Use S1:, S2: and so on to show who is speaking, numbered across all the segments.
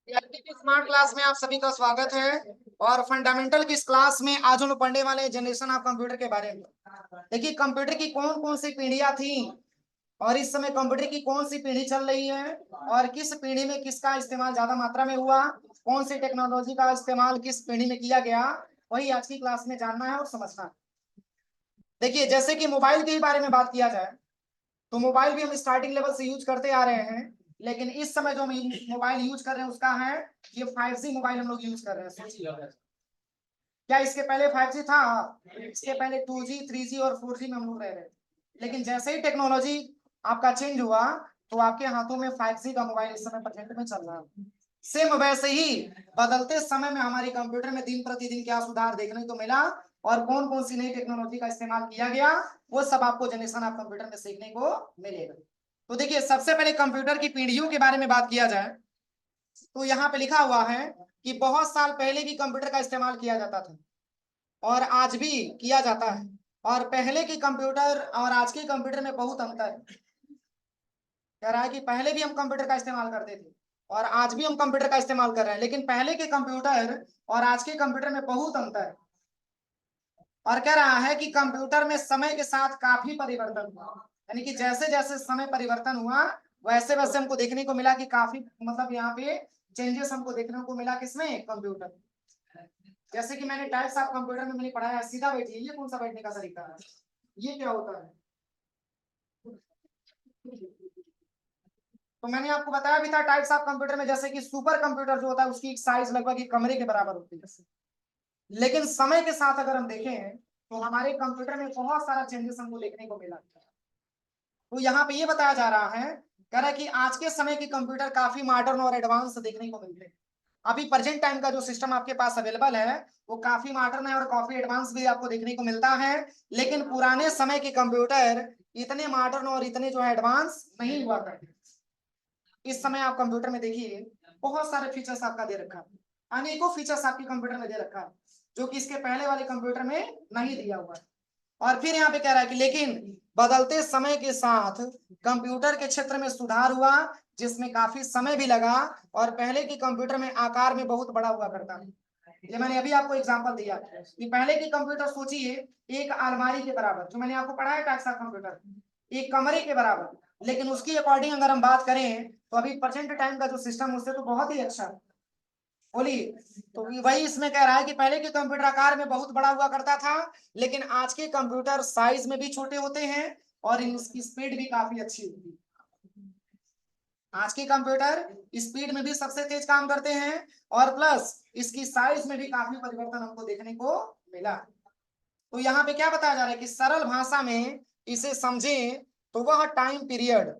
S1: Smart class में आप सभी का स्वागत है। और फंडामेंटल की इस क्लास में आज हम लोग पढ़ने वाले हैं जनरेशन ऑफ कंप्यूटर के बारे में। देखिए कंप्यूटर की कौन कौन सी पीढ़ियां थी और इस समय कंप्यूटर की कौन सी पीढ़ी चल रही है और किस पीढ़ी में किसका इस्तेमाल ज्यादा मात्रा में हुआ, कौन सी टेक्नोलॉजी का इस्तेमाल किस पीढ़ी में किया गया, वही आज की क्लास में जानना है और समझना है। देखिए जैसे कि मोबाइल के बारे में बात किया जाए तो मोबाइल भी हम स्टार्टिंग लेवल से यूज करते आ रहे हैं, लेकिन इस समय जो हम मोबाइल यूज कर रहे हैं उसका है ये 5G मोबाइल हम लोग यूज कर रहे हैं। सोचिए क्या इसके पहले 5G था? इसके पहले 2G 3G और 4G में हम लोग रह रहे थे, लेकिन जैसे ही टेक्नोलॉजी आपका चेंज हुआ तो आपके हाथों में 5G का मोबाइल इस समय प्रेजेंट में चल रहा है। सेम वैसे ही बदलते समय में हमारी कंप्यूटर में दिन प्रतिदिन क्या सुधार देखने को मिला और कौन कौन सी नई टेक्नोलॉजी का इस्तेमाल किया गया, वो सब आपको जनरेशन ऑफ कंप्यूटर में सीखने को मिलेगा। तो देखिए सबसे पहले कंप्यूटर की पीढ़ियों के बारे में बात किया जाए तो यहाँ पे लिखा हुआ है कि बहुत साल पहले भी कंप्यूटर का इस्तेमाल किया जाता था और आज भी किया जाता है। और पहले के कंप्यूटर और आज के कंप्यूटर में बहुत अंतर है। कह रहा है कि पहले भी हम कंप्यूटर का इस्तेमाल करते थे और आज भी हम कंप्यूटर का इस्तेमाल कर रहे हैं, लेकिन पहले के कंप्यूटर और आज के कंप्यूटर में बहुत अंतर है। और कह रहा है कि कंप्यूटर में समय के साथ काफी परिवर्तन हुआ, यानी कि जैसे जैसे समय परिवर्तन हुआ वैसे वैसे हमको देखने को मिला कि काफी मतलब यहाँ पे चेंजेस हमको देखने को मिला किसमें, कंप्यूटर। जैसे कि मैंने टाइप्स ऑफ कंप्यूटर में मैंने पढ़ाया सीधा बैठिए, ये कौन सा बैठने का तरीका है, ये क्या होता है? तो मैंने आपको बताया भी था टाइप्स ऑफ कंप्यूटर में, जैसे कि सुपर कंप्यूटर जो होता है उसकी साइज लगभग एक कमरे के बराबर होती है। लेकिन समय के साथ अगर हम देखें तो हमारे कंप्यूटर में बहुत सारा चेंजेस हमको देखने को मिला। तो यहाँ पे ये बताया जा रहा है, कह रहा है कि आज के समय के कंप्यूटर काफी मॉडर्न और एडवांस देखने को मिलते हैं। अभी प्रेजेंट टाइम का जो सिस्टम आपके पास अवेलेबल है वो काफी मॉडर्न है और काफी एडवांस भी आपको देखने को मिलता है। लेकिन पुराने समय के कंप्यूटर इतने मॉडर्न और इतने जो है एडवांस नहीं हुआ करते। इस समय आप कंप्यूटर में देखिए बहुत सारे फीचर्स आपका दे रखा है, अनेकों फीचर्स आपके कंप्यूटर में दे रखा है जो कि इसके पहले वाले कंप्यूटर में नहीं दिया हुआ है। और फिर यहाँ पे कह रहा है कि लेकिन बदलते समय के साथ कंप्यूटर के क्षेत्र में सुधार हुआ जिसमें काफी समय भी लगा और पहले के कंप्यूटर में आकार में बहुत बड़ा हुआ करता है। ये मैंने अभी आपको एग्जांपल दिया कि पहले के कंप्यूटर सोचिए एक अलमारी के बराबर, जो मैंने आपको पढ़ाया टाइप्स ऑफ कंप्यूटर, एक कमरे के बराबर, लेकिन उसकी अकॉर्डिंग अगर हम बात करें तो अभी प्रेजेंट टाइम का जो सिस्टम उससे तो बहुत ही अच्छा है। बोलिए। तो वही इसमें कह रहा है कि पहले के कंप्यूटर आकार में बहुत बड़ा हुआ करता था, लेकिन आज के कंप्यूटर साइज में भी छोटे होते हैं और इनकी स्पीड भी काफी अच्छी होती है। आज के कंप्यूटर स्पीड में भी सबसे तेज काम करते हैं और प्लस इसकी साइज में भी काफी परिवर्तन हमको देखने को मिला। तो यहाँ पे क्या बताया जा रहा है कि सरल भाषा में इसे समझें तो वह टाइम पीरियड,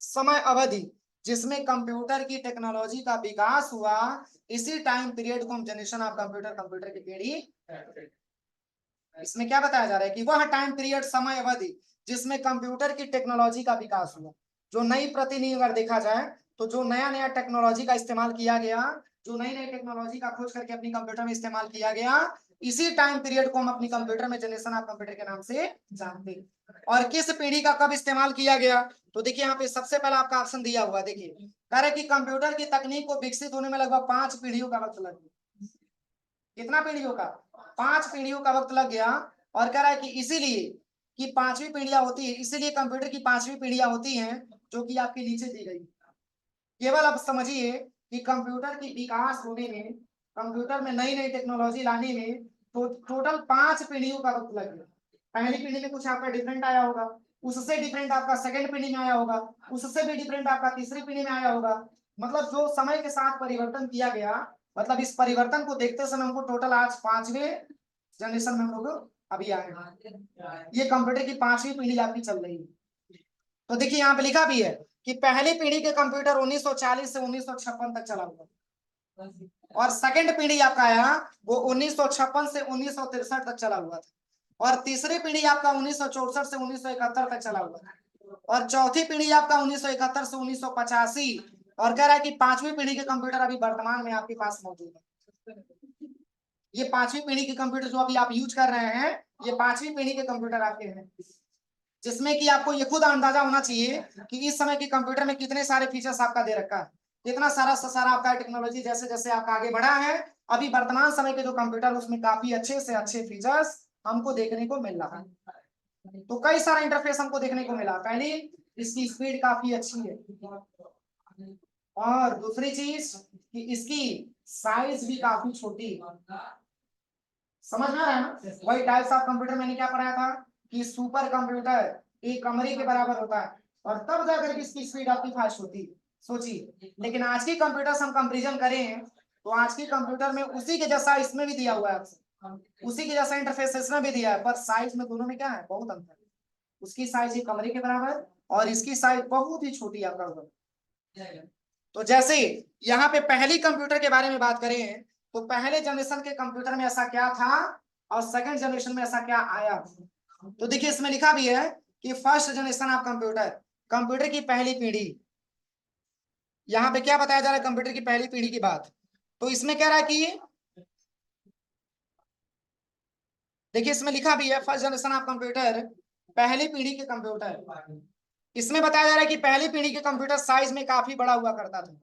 S1: समय अवधि जिसमें कंप्यूटर की टेक्नोलॉजी का विकास हुआ, इसी टाइम पीरियड को हम जनरेशन ऑफ कंप्यूटर कंप्यूटर की पीढ़ी। इसमें क्या बताया जा रहा है कि वह टाइम पीरियड, समय अवधि जिसमें कंप्यूटर की टेक्नोलॉजी का विकास हुआ, जो नई प्रतिनिधि अगर देखा जाए तो जो नया नया टेक्नोलॉजी का इस्तेमाल किया गया, जो नई नई टेक्नोलॉजी का खोज करके अपनी कंप्यूटर में इस्तेमाल किया गया, इसी टाइम पीरियड को हम अपनी कंप्यूटर में जनरेशन ऑफ कंप्यूटर के नाम से जानते हैं। और किस पीढ़ी का कब इस्तेमाल किया गया, तो देखिए यहाँ पे सबसे पहला आपका ऑप्शन दिया हुआ, देखिए कह रहे कि कंप्यूटर की तकनीक को विकसित होने में लगभग 5 पीढ़ियों का वक्त लग गया। कितना पीढ़ियों का? 5 पीढ़ियों का वक्त लग गया। और कह रहा है कि इसीलिए कि पांचवी पीढ़ियां होती है, इसीलिए कंप्यूटर की पांचवी पीढ़ियां होती हैं जो कि आपके नीचे दी गई। केवल अब समझिए कि कंप्यूटर की विकास होने में, कंप्यूटर में नई नई टेक्नोलॉजी लाने में तो टोटल 5 पीढ़ियों का वक्त लग गया। पहली पीढ़ी में कुछ आपका डिफरेंट आया होगा, उससे डिफरेंट आपका सेकंड पीढ़ी में आया होगा, उससे भी डिफरेंट आपका तीसरी पीढ़ी में आया होगा। मतलब जो समय के साथ परिवर्तन किया गया, मतलब इस परिवर्तन को देखते समय हमको टोटल आज 5वें जनरेशन में हम लोग अभी आए हैं। ये कंप्यूटर की 5वीं पीढ़ी आपकी चल रही है। तो देखिए यहाँ पे लिखा भी है कि पहली पीढ़ी के कंप्यूटर 1940 से 1956 तक चला हुआ और सेकंड पीढ़ी आपका आया वो 1956 से 1963 तक चला हुआ था। और तीसरी पीढ़ी आपका 1964 से 1971 तक चला हुआ था। और चौथी पीढ़ी आपका 1971 से 1985। और कह रहा है कि पांचवी पीढ़ी के कंप्यूटर अभी वर्तमान में आपके पास मौजूद है। ये पांचवी पीढ़ी के कंप्यूटर जो अभी आप यूज कर रहे हैं, ये पांचवी पीढ़ी के कंप्यूटर आपके हैं, जिसमें कि आपको ये खुद अंदाजा होना चाहिए कि इस समय के कंप्यूटर में कितने सारे फीचर्स आपका दे रखा है। इतना सारा सा सारा आपका टेक्नोलॉजी जैसे जैसे आपका आगे बढ़ा है, अभी वर्तमान समय के जो कंप्यूटर उसमें काफी अच्छे से अच्छे फीचर्स हमको देखने को मिल रहा है। तो कई सारा इंटरफेस हमको देखने को मिला। पहली, इसकी स्पीड काफी अच्छी है, और दूसरी चीज कि इसकी साइज भी काफी छोटी है। समझ में आ रहा है ना? वही टाइप्स ऑफ कंप्यूटर मैंने क्या पढ़ाया था कि सुपर कंप्यूटर एक कमरे के बराबर होता है, और तब जाकर के इसकी स्पीड आपकी फास्ट होती है। सोचिए, लेकिन आज की कंप्यूटर हम कंपेरिजन करें तो आज की कंप्यूटर में उसी के जैसा इसमें भी दिया हुआ है, उसी के जैसा इंटरफेस इसमें भी दिया है, पर साइज में दोनों में क्या है, बहुत अंतर है। उसकी साइज एक कमरे के बराबर और इसकी साइज बहुत ही छोटी आपका होगा। तो जैसे यहाँ पे पहली कंप्यूटर के बारे में बात करें तो पहले जनरेशन के कंप्यूटर में ऐसा क्या था और सेकंड जनरेशन में ऐसा क्या आया। तो देखिए इसमें लिखा भी है कि first generation of computer, computer की पहली पीढ़ी। यहाँ पे क्या बताया जा रहा है कंप्यूटर की पहली पीढ़ी की बात, तो इसमें कह रहा है कि देखिए इसमें लिखा भी है फर्स्ट जनरेशन ऑफ कंप्यूटर, पहली पीढ़ी के कंप्यूटर। इसमें बताया जा रहा है कि पहली पीढ़ी के कंप्यूटर साइज में काफी बड़ा हुआ करता था,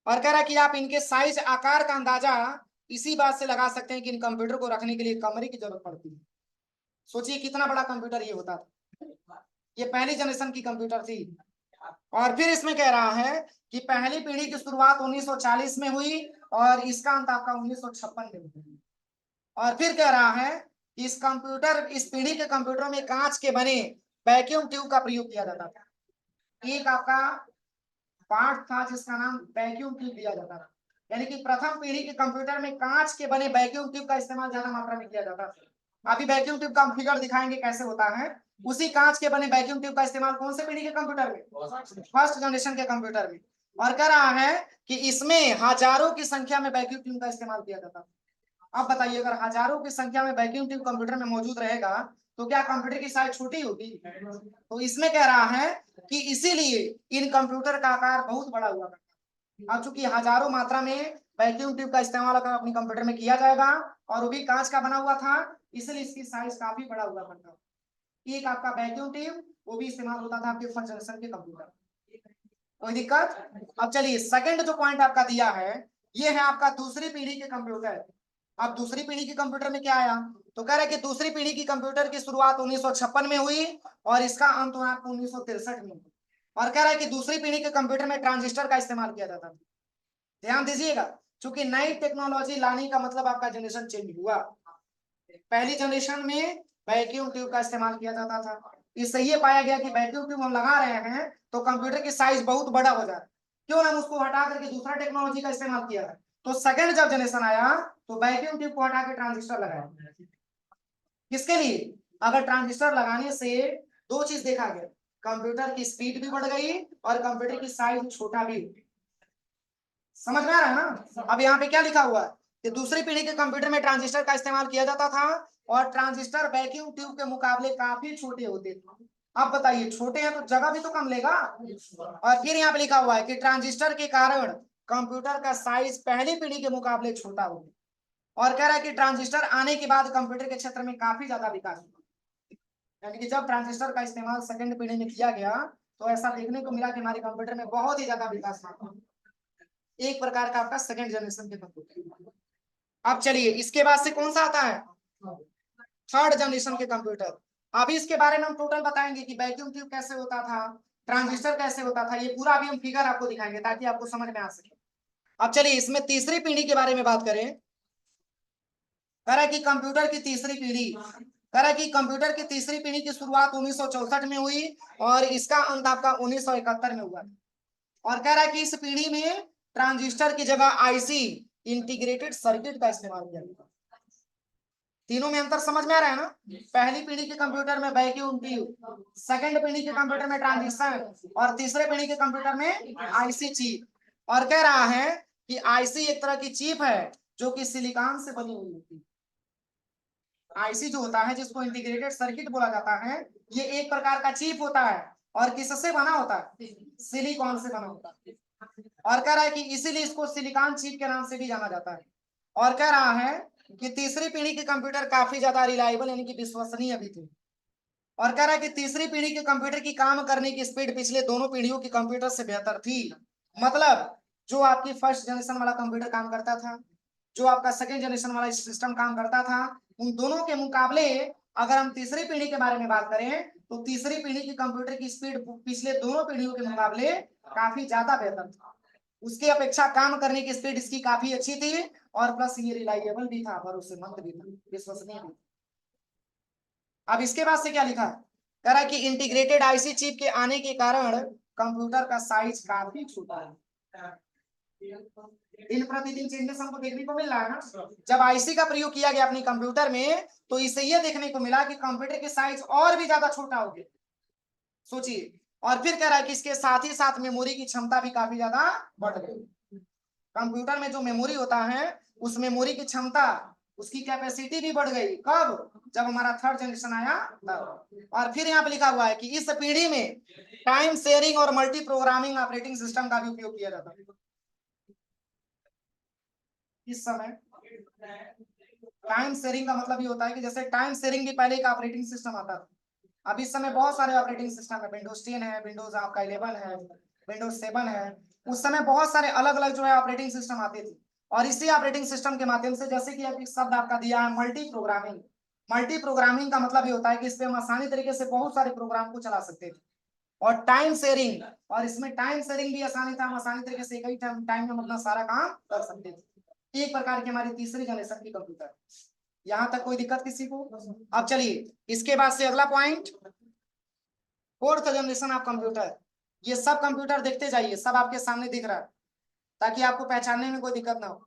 S1: और कह रहा है कि आप इनके साइज आकार का अंदाजा इसी बात से लगा सकते हैं कि इन कंप्यूटर को रखने के लिए कमरे की जरूरत पड़ती है। सोचिए कितना बड़ा कंप्यूटर ये होता था। ये पहली जनरेशन की कंप्यूटर थी। और फिर इसमें कह रहा है कि पहली पीढ़ी की शुरुआत 1940 में हुई और इसका अंत आपका 1956 में हुआ। और फिर कह रहा है कि इस पीढ़ी के कंप्यूटरों में कांच के बने वैक्यूम ट्यूब का प्रयोग किया जाता था। एक आपका पार्ट था जिसका नाम वैक्यूम ट्यूब दिया जाता था, यानी कि प्रथम पीढ़ी के कंप्यूटर में कांच के बने वैक्यूम ट्यूब का इस्तेमाल ज्यादा मात्रा में किया जाता था। अभी वैक्यूम ट्यूब का हम फिगर दिखाएंगे कैसे होता है। उसी कांच के बने वैक्यूम ट्यूब का इस्तेमाल कौन से पीढ़ी के कंप्यूटर में, फर्स्ट जनरेशन के कंप्यूटर में। और कह रहा है कि इसमें हजारों की संख्या में वैक्यूम ट्यूब का इस्तेमाल किया जाता था। अब बताइए अगर हजारों की संख्या में वैक्यूम ट्यूब कंप्यूटर में मौजूद रहेगा तो क्या कंप्यूटर की साइज छोटी होगी। तो इसमें कह रहा है कि इसीलिए इन कंप्यूटर का आकार बहुत बड़ा हुआ करता है। अब चूंकि हजारों मात्रा में वैक्यूम ट्यूब का इस्तेमाल अगर अपने कंप्यूटर में किया जाएगा और वो भी कांच का बना हुआ था, इसलिए इसकी साइज काफी बड़ा हुआ करता है। एक आपका वैक्यूम ट्यूब वो भी इस्तेमाल होता था आपके फर्स्ट जनरेशन के कंप्यूटर। कोई दिक्कत? अब चलिए सेकंड जो पॉइंट आपका दिया है ये है आपका दूसरी पीढ़ी के कंप्यूटर। अब दूसरी पीढ़ी के कंप्यूटर में क्या आया, तो कह रहा है कि दूसरी पीढ़ी की कंप्यूटर की शुरुआत 1956 में हुई और इसका अंत हुआ आपको 1963 में। और कह रहा है कि दूसरी पीढ़ी के कंप्यूटर में ट्रांजिस्टर का इस्तेमाल किया जाता था। ध्यान दीजिएगा, क्योंकि नई टेक्नोलॉजी लाने का मतलब आपका जनरेशन चेंज हुआ। पहली जनरेशन में वैक्यूम ट्यूब का इस्तेमाल किया जाता था, इससे ये पाया गया कि वैक्यूम ट्यूब हम लगा रहे हैं तो कंप्यूटर की साइज बहुत बड़ा हो जाए, क्यों ना उसको हटा करके दूसरा टेक्नोलॉजी का इस्तेमाल किया है। तो सेकंड जब जनरेशन आया तो वैक्यूम ट्यूब को हटा के ट्रांजिस्टर लगाया। किसके लिए? अगर ट्रांजिस्टर लगाने से दो चीज देखा गया, कंप्यूटर की स्पीड भी बढ़ गई और कंप्यूटर की साइज छोटा भी हो। समझ में आ रहा है ना? अब यहाँ पे क्या लिखा हुआ है कि दूसरी पीढ़ी के कंप्यूटर में ट्रांजिस्टर का इस्तेमाल किया जाता था और ट्रांजिस्टर वैक्यूम ट्यूब के मुकाबले काफी छोटे होते थे। अब बताइए छोटे हैं तो जगह भी तो कम लेगा। और फिर यहाँ पे लिखा हुआ है कि ट्रांजिस्टर के कारण कंप्यूटर का साइज पहली पीढ़ी के मुकाबले छोटा हो गया। और कह रहा है कि ट्रांजिस्टर आने के बाद कंप्यूटर के क्षेत्र में काफी ज्यादा विकास हुआ, यानी कि जब ट्रांजिस्टर का इस्तेमाल सेकंड पीढ़ी में किया गया तो ऐसा देखने को मिला कि हमारे कंप्यूटर में बहुत ही ज्यादा विकास हुआ। एक प्रकार का आपका सेकंड जनरेशन के कंप्यूटर। अब चलिए इसके बाद से कौन सा आता है, थर्ड जनरेशन के कंप्यूटर। अभी इसके बारे में हम टोटल बताएंगे कि वैक्यूम ट्यूब कैसे होता था, ट्रांजिस्टर कैसे होता था, ये पूरा अभी हम फिगर आपको दिखाएंगे ताकि आपको समझ में आ सके। अब चलिए इसमें तीसरी पीढ़ी के बारे में बात करें। कह रहा है कि कंप्यूटर की तीसरी पीढ़ी, कह रहा है कि कंप्यूटर की तीसरी पीढ़ी की शुरुआत 1964 में हुई और इसका अंत आपका 1971 में हुआ। और कह रहा है कि इस पीढ़ी में ट्रांजिस्टर की जगह आईसी इंटीग्रेटेड सर्किट का इस्तेमाल किया गया। तीनों में अंतर समझ में आ रहा है ना? पहली पीढ़ी के कंप्यूटर में वैक्यूम ट्यूब, सेकंड पीढ़ी के कंप्यूटर में ट्रांजिस्टर और तीसरे पीढ़ी के कंप्यूटर में आईसी चिप। और कह रहा है कि आईसी एक तरह की चिप है जो कि सिलिकॉन से बनी हुई होती है। आईसी जो होता है जिसको इंटीग्रेटेड सर्किट बोला जाता है, ये एक प्रकार का चिप होता है और किससे बना होता है, सिलिकॉन से बना होता है। और कह रहा है कि इसीलिए इसको सिलिकॉन चिप के नाम से भी जाना जाता है। और कह रहा है कि तीसरी पीढ़ी के कंप्यूटर काफी ज्यादा रिलायबल यानी कि विश्वसनीय भी थे। और कह रहा है कि तीसरी पीढ़ी के कंप्यूटर की काम करने की स्पीड पिछले दोनों पीढ़ियों के कंप्यूटर से बेहतर थी। मतलब जो आपकी फर्स्ट जनरेशन वाला कंप्यूटर काम करता था, जो आपका सेकेंड जनरेशन वाला सिस्टम काम करता था, उन दोनों के मुकाबले अगर हम तीसरी पीढ़ी के बारे में बात करें तो तीसरी पीढ़ी की कंप्यूटर की स्पीड पिछले दोनों पीढ़ियों के मुकाबले काफी ज्यादा बेहतर था। उसकी अपेक्षा काम करने की स्पीड इसकी काफी अच्छी थी और प्लस ये रिलायबल भी था, भरोसेमंद भी था, विश्वसनीय भी। अब इसके बाद से क्या लिखा है, कह रहा है कि इंटीग्रेटेड आईसी चिप के आने के कारण कंप्यूटर का साइज काफी छोटा है। दिन प्रतिदिन चेंजेस हमको देखने को मिल रहा है ना। जब आईसी का प्रयोग किया गया अपनी कंप्यूटर में तो इससे यह देखने को मिला कि कंप्यूटर के साइज और भी ज्यादा छोटा हो गया, सोचिए। और फिर कह रहा है कि इसके साथ ही साथ मेमोरी की क्षमता भी काफी ज्यादा बढ़ गई। कंप्यूटर में जो मेमोरी होता है उस मेमोरी की क्षमता, उसकी कैपेसिटी भी बढ़ गई। कब? जब हमारा थर्ड जनरेशन आया तब। और फिर यहाँ पे लिखा हुआ है कि इस पीढ़ी में टाइम शेयरिंग और मल्टी प्रोग्रामिंग ऑपरेटिंग सिस्टम का भी उपयोग किया जाता है। इस समय टाइम शेयरिंग का मतलब ये होता है कि जैसे टाइम शेयरिंग भी पहले एक ऑपरेटिंग सिस्टम आता था, अब इस समय बहुत सारे ऑपरेटिंग सिस्टम है, विंडोज 10 है, विंडोज आपका 11 है, विंडोज 7 है। उस समय बहुत सारे अलग अलग जो है ऑपरेटिंग सिस्टम आते थे और इसी ऑपरेटिंग सिस्टम के माध्यम से जैसे कि अब एक शब्द आपका दिया है मल्टी प्रोग्रामिंग। मल्टी प्रोग्रामिंग का मतलब ये होता है कि इस पे हम आसानी तरीके से बहुत सारे प्रोग्राम को चला सकते थे। और टाइम शेयरिंग, और इसमें टाइम शेयरिंग भी आसानी था, हम आसानी तरीके से एक ही टाइम में अपना सारा काम कर सकते थे। एक प्रकार की हमारी तीसरी जनरेशन की कंप्यूटर। यहां तक कोई दिक्कत किसी को? अब चलिए इसके बाद से अगला point, fourth generation of computer. ये सब कंप्यूटर देखते जाइए, सब आपके सामने दिख रहा है ताकि आपको पहचानने में कोई दिक्कत ना हो।